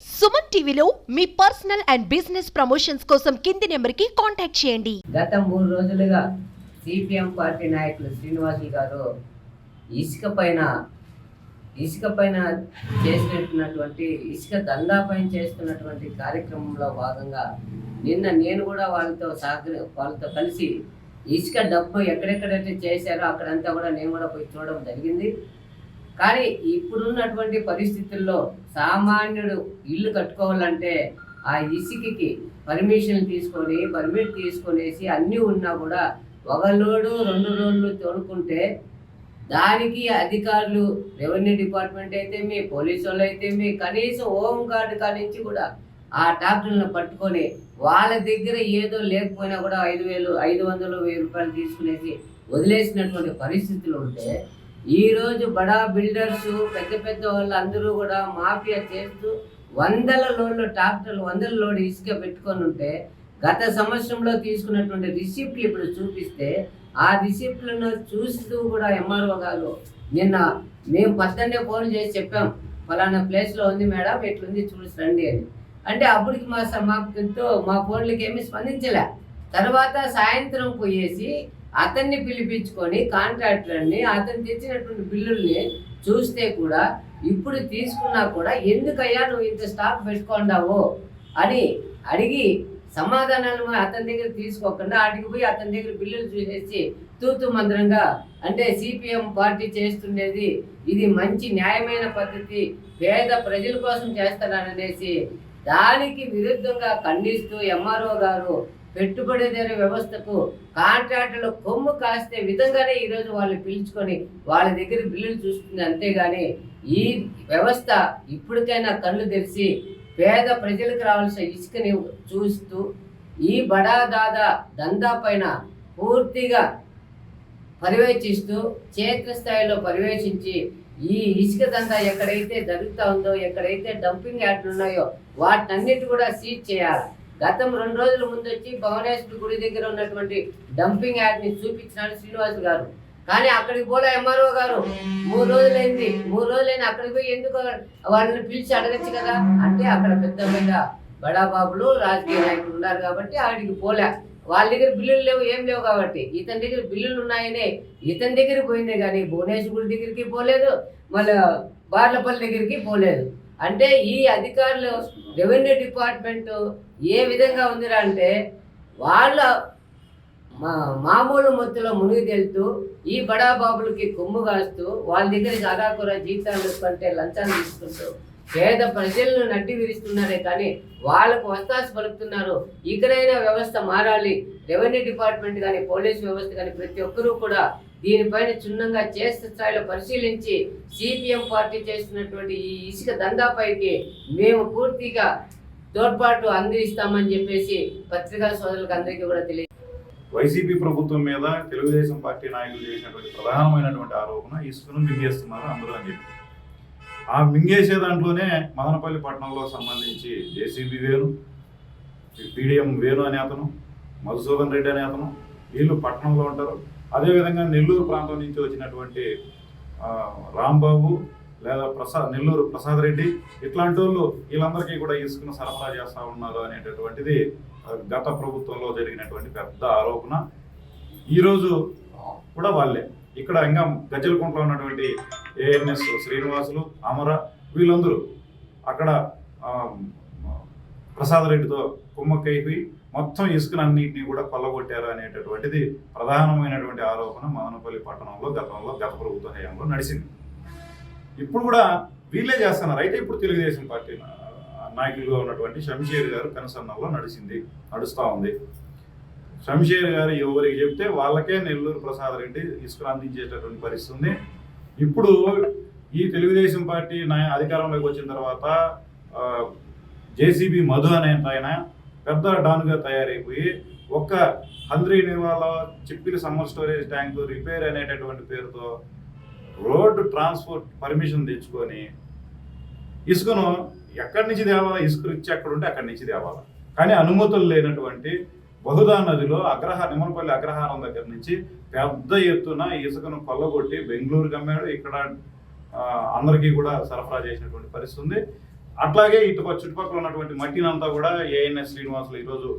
సుమన్ టీవీలో మీ personal and business promotions కోసం కింది నెంబర్కి కాంటాక్ట్ చేయండి. గత 3 రోజులుగా సిపిఎం పార్టీ నాయకులు శ్రీనివాసులు గారు ఇసుక పైన చేస్తున్నటువంటి ఇసుక దందాపై చేస్తున్నటువంటి కార్యక్రమంలో భాగంగా నిన్న నేను కూడా వాళ్ళతో కలిసి ఇసుక డబ్బు ఎక్కడెక్కడైతే చేశారో అక్కడంతా కూడా నేను కూడా పోయి చూడడం జరిగింది. కానీ ఇప్పుడున్నటువంటి పరిస్థితుల్లో సామాన్యుడు ఇల్లు కట్టుకోవాలంటే ఆ ఇసుకకి పర్మిట్ తీసుకొనేసి అన్నీ ఉన్నా కూడా ఒక లోడు 2 రోజులు తోడుకుంటే దానికి అధికారులు రెవెన్యూ డిపార్ట్మెంట్ అయితే మీ పోలీసు వాళ్ళు అయితే మీ కనీసం హోమ్ గార్డు కానించి కూడా ఆ ట్రాక్టర్లను పట్టుకొని వాళ్ళ దగ్గర ఏదో లేకపోయినా కూడా 5,000, 500, 1,000 రూపాయలు తీసుకునేసి వదిలేసినటువంటి పరిస్థితులు ఉంటే ఈరోజు బడా బిల్డర్స్ పెద్ద వాళ్ళు అందరూ కూడా మాఫియా చేస్తూ 100 లోడ్ ఇసుక పెట్టుకొని ఉంటే గత సంవత్సరంలో తీసుకున్నటువంటి రిసిప్ట్లు ఇప్పుడు చూపిస్తే ఆ రిసిప్ట్లను చూస్తూ కూడా ఎంఆర్ఓ గారు నిన్న మేము 18 ఫోన్లు చేసి చెప్పాం, ఫలానా ప్లేస్లో ఉంది మేడం, ఎట్లుంది చూసి రండి అని. అంటే అప్పటికి మా ఫోన్లకి ఏమీ స్పందించలే. తర్వాత సాయంత్రం పోయేసి అతన్ని పిలిపించుకొని కాంట్రాక్టర్ని అతను తెచ్చినటువంటి బిల్లుల్ని చూస్తే కూడా ఇప్పుడు తీసుకున్నా కూడా ఎందుకయ్యా నువ్వు ఇంత స్టాక్ పెట్టుకున్నావు అని అడిగి సమాధానాలు అతని దగ్గర తీసుకోకుండా అడిగి పోయి అతని దగ్గర బిల్లులు చూసేసి తూతు మంత్రంగా అంటే సిపిఎం పార్టీ చేస్తుండేది ఇది మంచి న్యాయమైన పద్ధతి, పేద ప్రజల కోసం చేస్తాననేసి దానికి విరుద్ధంగా ఖండిస్తూ ఎంఆర్ఓ గారు పెట్టుబడిదారు వ్యవస్థకు కాంట్రాక్టులు కొమ్ము కాస్తే విధంగానే ఈరోజు వాళ్ళు పిలుచుకొని వాళ్ళ దగ్గర బిల్లులు చూస్తుంది. అంతేగాని ఈ వ్యవస్థ ఇప్పటికైనా కళ్ళు తెరిచి పేద ప్రజలకు రావాల్సిన ఇసుకని చూస్తూ ఈ బడా దాదా దందా పైన పూర్తిగా పర్యవేక్షిస్తూ క్షేత్రస్థాయిలో పర్యవేక్షించి ఈ ఇసుక దందా ఎక్కడైతే జరుగుతూ ఉందో, ఎక్కడైతే డంపింగ్ యార్డులు ఉన్నాయో వాటన్నిటి కూడా సీజ్ చేయాలి. గతం 2 రోజుల ముందు వచ్చి భువనేశ్వరి గుడి దగ్గర ఉన్నటువంటి డంపింగ్ యార్డ్ని చూపించినాడు శ్రీనివాస్ గారు. కానీ అక్కడికి పోలే ఎంఆర్ఓ గారు. 3 రోజులైంది అక్కడికి పోయి ఎందుకు వాళ్ళని పిలిచి అడగచ్చు కదా. అంటే అక్కడ పెద్ద బడాబాబులు రాజకీయ నాయకులు ఉన్నారు కాబట్టి ఆడికి పోలే. వాళ్ళ దగ్గర బిల్లులు లేవు, ఏం లేవు కాబట్టి ఇతని దగ్గర బిల్లులు ఉన్నాయనే ఇతని దగ్గరికి పోయిందే కానీ భువనేశ్వరి గుడి దగ్గరికి పోలేదు, మళ్ళీ బార్లపల్లి దగ్గరికి పోలేదు. అంటే ఈ అధికారులు రెవెన్యూ డిపార్ట్మెంట్ ఏ విధంగా ఉందిరా అంటే వాళ్ళ మామూలు మొత్తంలో మునిగి తెలుతూ ఈ బడాబాబులకి కొమ్ము కాస్తూ వాళ్ళ దగ్గరికి అరాకుర జీతాలు కంటే లంచాలు తీసుకుంటూ పేద ప్రజలను నడ్డి విరుస్తున్నారే కానీ వాళ్ళకు వస్తాసు పలుకుతున్నారు. ఇక్కడైనా వ్యవస్థ మారాలి. రెవెన్యూ డిపార్ట్మెంట్ కానీ పోలీసు వ్యవస్థ కానీ ప్రతి ఒక్కరూ కూడా దీనిపైన క్షుణ్ణంగా చేస్తే స్థాయిలో పరిశీలించి సిపిఎం పార్టీ చేస్తున్నటువంటి ఈ ఇసుక దందాపైకి మేము పూర్తిగా తోడ్పాటు అందిస్తామని చెప్పేసి పత్రికా సోదరులకు అందరికీ కూడా తెలియదు. వైసీపీ ప్రభుత్వం మీద తెలుగుదేశం పార్టీ నాయకులు చేసినటువంటి ప్రధానమైనటువంటి ఆరోపణ ఇసుకను మింగేస్తున్నారు అందరూ అని చెప్పి. ఆ మింగేసే దాంట్లోనే మదనపల్లి పట్టణంలో సంబంధించి జేసీబీ వేణు, పీడిఎం వేణు అనే అతను, మధుసూదన్ రెడ్డి అనే అతను వీళ్ళు పట్టణంలో ఉంటారు. అదేవిధంగా నెల్లూరు ప్రాంతం నుంచి వచ్చినటువంటి రాంబాబు లేదా నెల్లూరు ప్రసాద్ రెడ్డి ఇట్లాంటి వాళ్ళు వీళ్ళందరికీ కూడా ఇసుకను సరఫరా చేస్తూ ఉన్నారు అనేటటువంటిది గత ప్రభుత్వంలో జరిగినటువంటి పెద్ద ఆరోపణ. ఈరోజు కూడా వాళ్ళే ఇక్కడ ఇంకా గజ్జలకుంటలో ఉన్నటువంటి ఏఎన్ఎస్ శ్రీనివాసులు, అమర వీళ్ళందరూ అక్కడ ప్రసాద్ రెడ్డితో కుమ్మక్కైపోయి మొత్తం ఇసుకనన్నింటినీ కూడా కొల్లగొట్టారు అనేటటువంటిది ప్రధానమైనటువంటి ఆరోపణ మదనపల్లి పట్టణంలో గత ప్రభుత్వ హయాంలో నడిచింది. ఇప్పుడు కూడా వీళ్ళే చేస్తున్నారు. అయితే ఇప్పుడు తెలుగుదేశం పార్టీ నాయకులుగా ఉన్నటువంటి శంషేర్ గారు కనుసన్నల్లో నడుస్తూ ఉంది. శంషేర్ గారు ఎవరికి చెప్తే వాళ్ళకే నెల్లూరు ప్రసాద్ రెడ్డి ఇసుకను అందించేటటువంటి పరిస్థితి ఉంది. ఇప్పుడు ఈ తెలుగుదేశం పార్టీ అధికారంలోకి వచ్చిన తర్వాత జేసీబీ మధు అనే ఆయన పెద్ద డాన్గా తయారైపోయి ఒక్క హంద్రీ నివాలో Chippili summer storage tank repair అనేటటువంటి పేరుతో రోడ్డు ట్రాన్స్పోర్ట్ పర్మిషన్ తెచ్చుకొని ఇసుకను ఎక్కడి నుంచి తేవాలా, ఇసుక రిచ్ ఎక్కడుంటే అక్కడి నుంచి తేవాలా. కానీ అనుమతులు లేనటువంటి బహుదా నదిలో నిమ్మలపల్లి అగ్రహారం దగ్గర నుంచి పెద్ద ఎత్తున ఇసుకను కొల్లగొట్టి బెంగళూరుకి అమ్మాడు. ఇక్కడ అందరికీ కూడా సరఫరా చేసినటువంటి పరిస్థితి ఉంది. అట్లాగే ఇటు చుట్టుపక్కల ఉన్నటువంటి మట్టిని అంతా కూడా ఏఎన్ఎస్ శ్రీనివాసులు ఈరోజు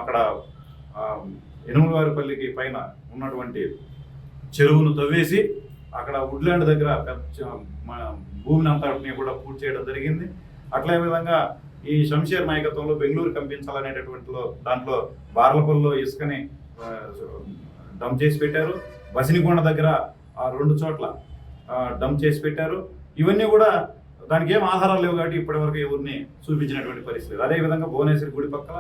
అక్కడ ఎనుమలవారిపల్లికి పైన ఉన్నటువంటి చెరువును తవ్వేసి అక్కడ వుడ్లాండ్ దగ్గర భూమిని అంతటిని కూడా పూర్తి చేయడం జరిగింది. అట్లే విధంగా ఈ శంషేర్ నాయకత్వంలో బెంగళూరు కంపించాలనేటటువంటిలో దాంట్లో బార్లపల్లిలో ఇసుకని డంప్ చేసి పెట్టారు. బసినికొండ దగ్గర 2 చోట్ల డంప్ చేసి పెట్టారు. ఇవన్నీ కూడా దానికి ఏం ఆధారాలు లేవు కాబట్టి ఇప్పటివరకు ఎవరిని చూపించినటువంటి పరిస్థితి. అదేవిధంగా భువనేశ్వరి గుడి పక్కన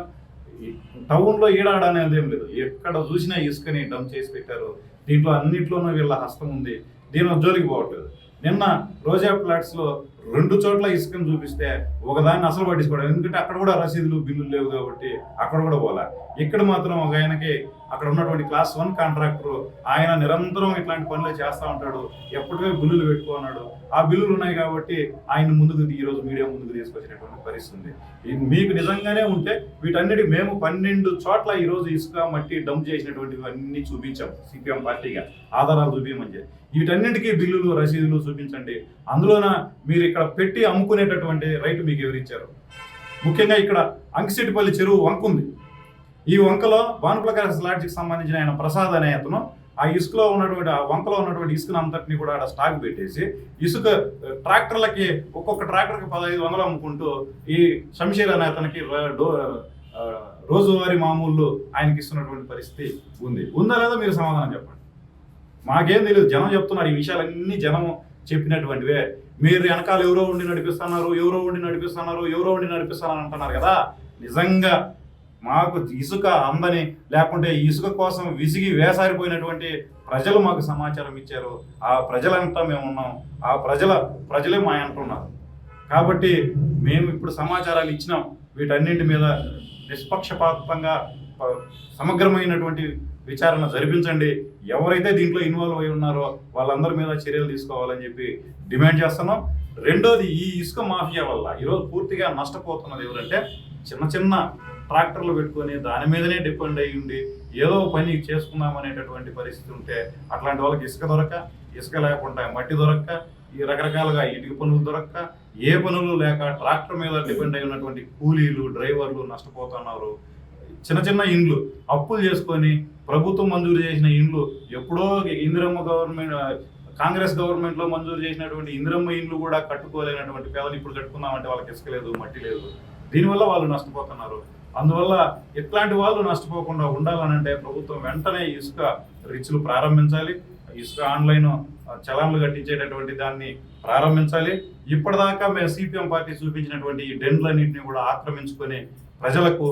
టౌన్లో ఈడాడ అనేది ఏం లేదు, ఎక్కడ చూసినా ఇసుకని డంప్ చేసి పెట్టారు. దీంట్లో అన్నింటిలోనూ వీళ్ళ హస్తం ఉంది, దీని జోలికి పోవట్లేదు. నిన్న రోజా ఫ్లాట్స్లో 2 చోట్ల ఇసుకను చూపిస్తే ఒకదాన్ని అసలు పట్టించుకోవడం, ఎందుకంటే అక్కడ కూడా రసీదులు బిల్లులు లేవు కాబట్టి అక్కడ కూడా పోలే. ఇక్కడ మాత్రం ఒక ఆయనకి అక్కడ ఉన్నటువంటి క్లాస్ 1 కాంట్రాక్టర్ ఆయన నిరంతరం ఇట్లాంటి పనులు చేస్తూ ఉంటాడు, ఎప్పటికీ బిల్లులు పెట్టుకున్నాడు. ఆ బిల్లులు ఉన్నాయి కాబట్టి ఆయన ముందుకు ఈరోజు మీడియా ముందుకు తీసుకొచ్చినటువంటి పరిస్థితి. మీకు నిజంగానే ఉంటే వీటన్నిటి మేము 12 చోట్ల ఈరోజు ఇసుక మట్టి డంప్ చేసినటువంటివి అన్ని చూపించాం సిపిఎం పార్టీగా, ఆధారాలు చూపించమని. వీటన్నిటికీ బిల్లులు రసీదులు చూపించండి. అందులోన మీరు ఇక్కడ పెట్టి అమ్ముకునేటటువంటి రైతు మీకు ఎవరిచ్చారు? ముఖ్యంగా ఇక్కడ అంకిశెట్టిపల్లి చెరువు వంక ఉంది. ఈ వంకలో భానుప్రకాశ్ లాడ్జికి సంబంధించిన ఆయన ప్రసాద్ అనే అతను ఆ ఇసుకలో ఉన్నటువంటి ఆ వంకలో ఉన్నటువంటి ఇసుకను అంతటిని కూడా ఆడ స్టాక్ పెట్టేసి ఇసుక ట్రాక్టర్లకి ఒక్కొక్క ట్రాక్టర్కి 1500 అమ్ముకుంటూ ఈ శంషేర్ అనే అతనికి రోజువారీ మామూలు ఆయనకి ఇస్తున్నటువంటి పరిస్థితి ఉందా లేదా మీరు సమాధానం చెప్పండి. మాకేం తెలియదు, జనం చెప్తున్నారు. ఈ విషయాలన్నీ జనం చెప్పినటువంటివే. మీరు వెనకాల ఎవరో ఉండి నడిపిస్తున్నారు అంటున్నారు కదా. నిజంగా మాకు ఇసుక అందని, లేకుంటే ఇసుక కోసం విసిగి వేసారిపోయినటువంటి ప్రజలు మాకు సమాచారం ఇచ్చారు. ఆ ప్రజలంతా మేము ఉన్నాం, ఆ ప్రజలే మా అంటున్నారు. కాబట్టి మేము ఇప్పుడు సమాచారాలు ఇచ్చినాం. వీటన్నింటి మీద నిష్పక్షపాతంగా సమగ్రమైనటువంటి విచారణ జరిపించండి. ఎవరైతే దీంట్లో ఇన్వాల్వ్ అయి ఉన్నారో వాళ్ళందరి మీద చర్యలు తీసుకోవాలని చెప్పి డిమాండ్ చేస్తున్నాం. రెండోది, ఈ ఇసుక మాఫియా వల్ల ఈరోజు పూర్తిగా నష్టపోతున్నది ఎవరంటే చిన్న ట్రాక్టర్లు పెట్టుకొని దాని మీదనే డిపెండ్ అయ్యి ఉండి ఏదో పని చేసుకుందాం అనేటటువంటి పరిస్థితి ఉంటే అట్లాంటి వాళ్ళకి ఇసుక లేకుండా మట్టి దొరక్క, ఈ రకరకాలుగా ఇటుక పనులు దొరక్క, ఏ పనులు లేక ట్రాక్టర్ మీద డిపెండ్ అయి ఉన్నటువంటి కూలీలు, డ్రైవర్లు నష్టపోతున్నారు. చిన్న ఇండ్లు అప్పులు చేసుకొని ప్రభుత్వం మంజూరు చేసిన ఇండ్లు, ఎప్పుడో ఇందిరమ్మ గవర్నమెంట్ కాంగ్రెస్ గవర్నమెంట్లో మంజూరు చేసినటువంటి ఇందిరమ్మ ఇండ్లు కూడా కట్టుకోలేనటువంటి పేదలు ఇప్పుడు కట్టుకుందామంటే వాళ్ళకి ఇసుక లేదు, మట్టి లేదు. దీనివల్ల వాళ్ళు నష్టపోతున్నారు. అందువల్ల ఇట్లాంటి వాళ్ళు నష్టపోకుండా ఉండాలనంటే ప్రభుత్వం వెంటనే ఇసుక రిచ్లు ప్రారంభించాలి. ఇసుక ఆన్లైన్ చలాన్లు కట్టించేటటువంటి దాన్ని ప్రారంభించాలి. ఇప్పటిదాకా మేము సిపిఎం పార్టీ చూపించినటువంటి ఈ డెండ్లన్నింటినీ కూడా ఆక్రమించుకొని ప్రజలకు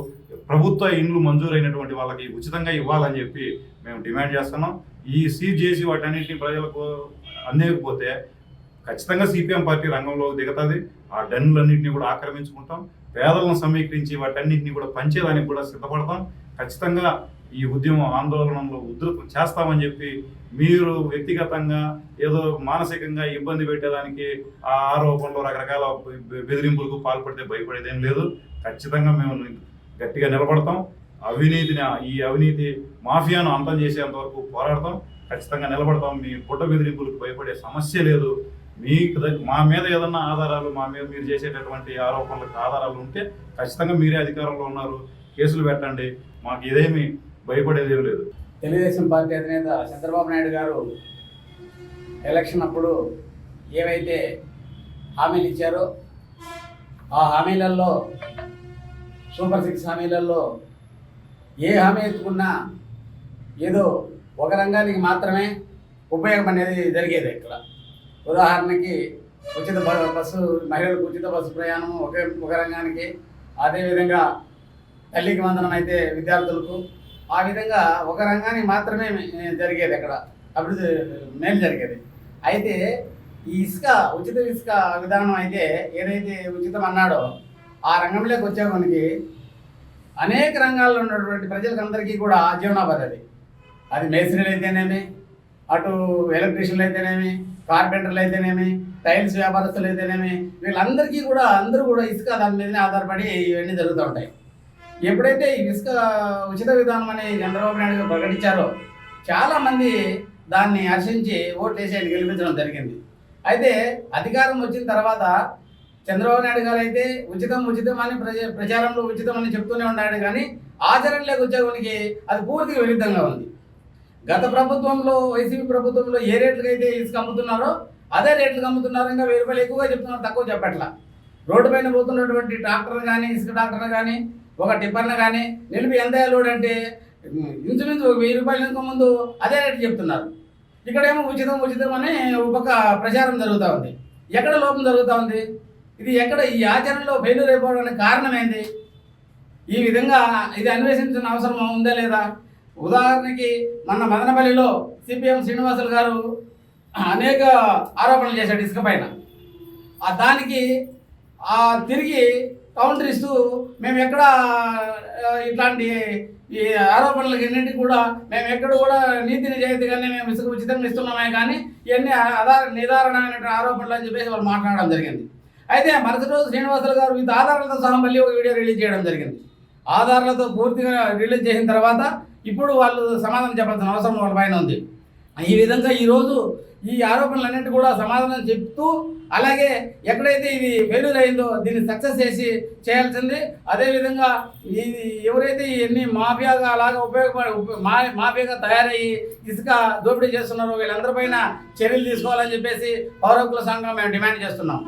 ప్రభుత్వ ఇండ్లు మంజూరైనటువంటి వాళ్ళకి ఉచితంగా ఇవ్వాలని చెప్పి మేము డిమాండ్ చేస్తున్నాం. ఈ సీజ్ చేసి వాటన్నింటినీ ప్రజలకు అందేకపోతే ఖచ్చితంగా సిపిఎం పార్టీ రంగంలోకి దిగుతుంది. ఆ డెన్లన్నింటినీ కూడా ఆక్రమించుకుంటాం. పేదలను సమీకరించి వాటన్నింటినీ కూడా పంచేదానికి కూడా సిద్ధపడతాం. ఖచ్చితంగా ఈ ఉద్యమం ఆందోళనలో ఉధృతం చేస్తామని చెప్పి మీరు వ్యక్తిగతంగా ఏదో మానసికంగా ఇబ్బంది పెట్టేదానికి ఆ ఆరోపణలు రకరకాల బెదిరింపులకు పాల్పడితే భయపడేదేం లేదు. ఖచ్చితంగా మేము గట్టిగా నిలబడతాం. ఈ అవినీతి మాఫియాను అంతం చేసేంత వరకు పోరాడతాం. ఖచ్చితంగా నిలబడతాం. మీ బుట్ట బెదిరింపులకు భయపడే సమస్య లేదు. మీకు మా మీద ఏదన్నా ఆధారాలు, మా మీద మీరు చేసేటటువంటి ఆరోపణలకు ఆధారాలు ఉంటే ఖచ్చితంగా మీరే అధికారంలో ఉన్నారు, కేసులు పెట్టండి. మాకు ఇదేమి భయపడేది ఏం లేదు. తెలుగుదేశం పార్టీ అధినేత చంద్రబాబు నాయుడు గారు ఎలక్షన్ అప్పుడు ఏవైతే హామీలు ఇచ్చారో ఆ హామీలలో సూపర్ 6 హామీలలో ఏ హామీ ఎత్తుకున్నా ఏదో ఒక రంగానికి మాత్రమే ఉపయోగం అనేది జరిగేది. ఇక్కడ ఉదాహరణకి ఉచిత బస్సు, మహిళలకు ఉచిత బస్సు ప్రయాణం ఒక రంగానికి, అదేవిధంగా తల్లికి వందనం అయితే విద్యార్థులకు, ఆ విధంగా ఒక రంగానికి మాత్రమే జరిగేది. అక్కడ అభివృద్ధి మేలు జరిగేది. అయితే ఈ ఉచిత ఇసుక విధానం అయితే ఏదైతే ఉచితం అన్నాడో ఆ రంగంలోకి వచ్చే మనకి అనేక రంగాల్లో ఉన్నటువంటి ప్రజలకందరికీ కూడా జీవనోపాధి. అది మేస్త్రీలు అయితేనేమి, అటు ఎలక్ట్రీషియన్లు అయితేనేమి, కార్పెంటర్లు అయితేనేమి, టైల్స్ వ్యాపారస్తులు అయితేనేమి, వీళ్ళందరికీ కూడా అందరూ కూడా ఇసుక దాని మీదనే ఆధారపడి ఇవన్నీ జరుగుతూ ఉంటాయి. ఎప్పుడైతే ఈ ఇసుక ఉచిత విధానం అని చంద్రబాబు నాయుడు గారు ప్రకటించారో చాలామంది దాన్ని హర్షించి ఓట్లు వేసి ఆయన గెలిపించడం జరిగింది. అయితే అధికారం వచ్చిన తర్వాత చంద్రబాబు నాయుడు గారు అయితే ఉచితం ఉచితం అని ప్రచారంలో ఉచితం అని చెప్తూనే ఉన్నాడు, కానీ ఆచరణలోకి వచ్చేవానికి అది పూర్తిగా విరుద్ధంగా ఉంది. గత ప్రభుత్వంలో వైసీపీ ప్రభుత్వంలో ఏ రేట్లకి అయితే ఇసుక అమ్ముతున్నారో అదే రేట్లకు అమ్ముతున్నారు. ఇంకా 1000 రూపాయలు ఎక్కువగా చెప్తున్నారు, తక్కువ చెప్పట్లా. రోడ్డు పైన పోతున్నటువంటి ట్రాక్టర్ కానీ ఇసుక ట్రాక్టర్ కానీ ఒక టిప్పర్ను కానీ నిలిపి ఎంత లోడ్ అంటే ఇంచుమించు 1000 రూపాయలు ఇంకా ముందు అదే రేటు చెప్తున్నారు. ఇక్కడేమో ఉచితం ఉచితం అని ఒక ప్రచారం జరుగుతూ ఉంది. ఎక్కడ లోపం జరుగుతూ ఉంది? ఇది ఎక్కడ ఈ ఆచరణలో ఫెయిల్యూర్ అయిపోవడానికి కారణం ఏంది? ఈ విధంగా ఇది అన్వేషించిన అవసరం ఉందా లేదా? ఉదాహరణకి మన మదనపల్లిలో సిపిఎం శ్రీనివాసులు గారు అనేక ఆరోపణలు చేశాడు ఇసుక పైన. దానికి తిరిగి కౌంటర్ ఇస్తూ మేము ఎక్కడ ఇట్లాంటి ఈ ఆరోపణలకు ఎన్నింటికి కూడా మేము ఎక్కడ కూడా నీతి నిజాయితీగానే మేము ఇసుక ఉచితంగా ఇస్తున్నామే, కానీ ఇవన్నీ నిదారణమైనటువంటి ఆరోపణలు అని చెప్పేసి వాళ్ళు మాట్లాడడం జరిగింది. అయితే మరుసటి రోజు శ్రీనివాసులు గారు విత్ ఆధారాలతో సహా మళ్ళీ ఒక వీడియో రిలీజ్ చేయడం జరిగింది. ఆధారాలతో పూర్తిగా రిలీజ్ చేసిన తర్వాత ఇప్పుడు వాళ్ళు సమాధానం చెప్పాల్సిన అవసరం వాళ్ళ పైన ఉంది. ఈ విధంగా ఈరోజు ఈ ఆరోపణలన్నింటి కూడా సమాధానం చెప్తూ, అలాగే ఎక్కడైతే ఇది ఫెయిల్యూర్ అయిందో దీన్ని సక్సెస్ చేయాల్సింది. అదేవిధంగా ఇది ఎవరైతే ఇవన్నీ మాఫియాగా అలాగా మాఫియాగా తయారయ్యి ఇసుక దోపిడీ చేస్తున్నారో వీళ్ళందరిపైన చర్యలు తీసుకోవాలని చెప్పేసి పౌర హక్కుల సంఘం మేము డిమాండ్ చేస్తున్నాం.